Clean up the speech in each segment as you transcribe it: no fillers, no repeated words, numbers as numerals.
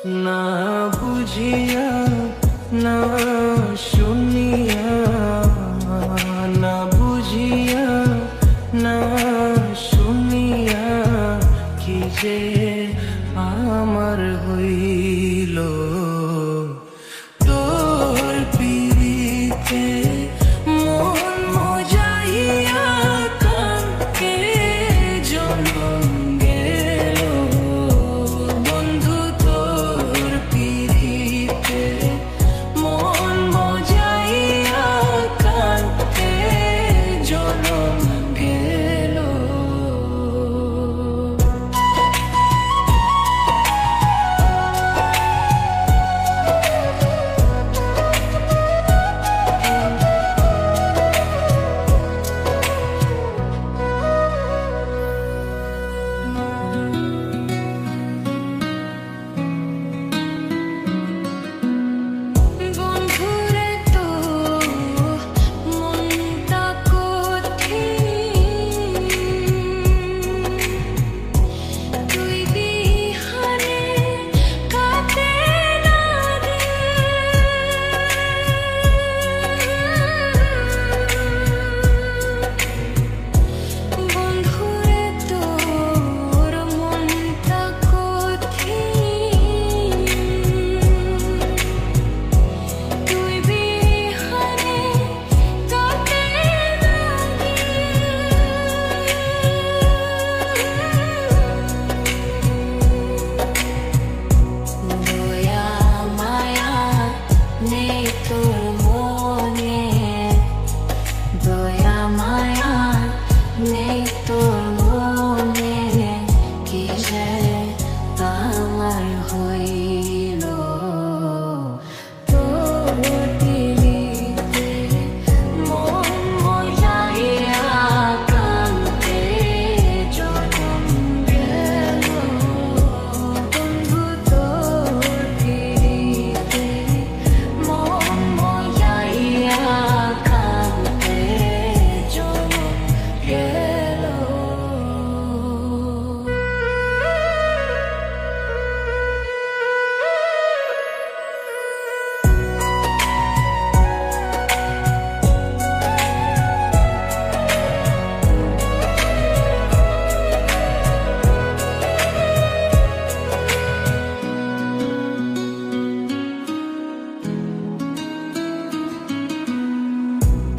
না বুঝিয়া না শুনিয়া, না বুঝিয়া না শুনিয়া কি যে আমার হইল। তোর পিরিতে মন মজাইয়া কানকে জনম গেল। বন্ধু তোর পিরিতে মন মজাইয়া কানকে জনম গেল।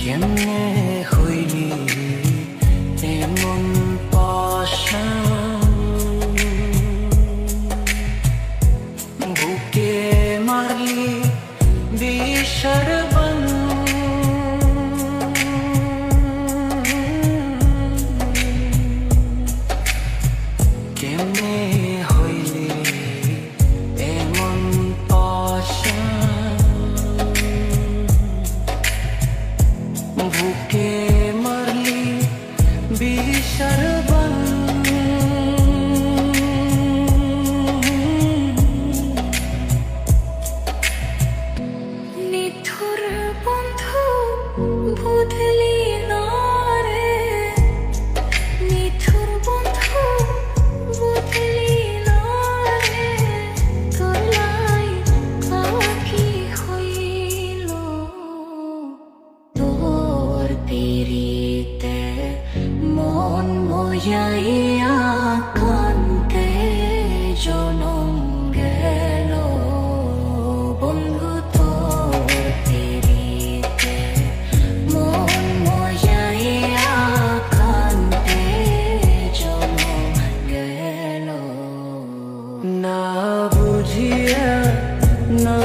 কেমনে হইলি এমন পাশান, বুকে মারলি বিষার বান। কেমনে হইলি এমন পাশান, বুকে মারলি বিষার বান। নিঠুর বন্ধু বুঝলি না রে, নিঠুর বন্ধু বুঝলি না রে, তোর লাই কি হইল। তোর পিরিতে মন মজাইয়া কানকে জনম গেল। বন্ধু তোর পিরিতে মন মজাইয়া কানকে জনম গেল। না বুঝিয়া না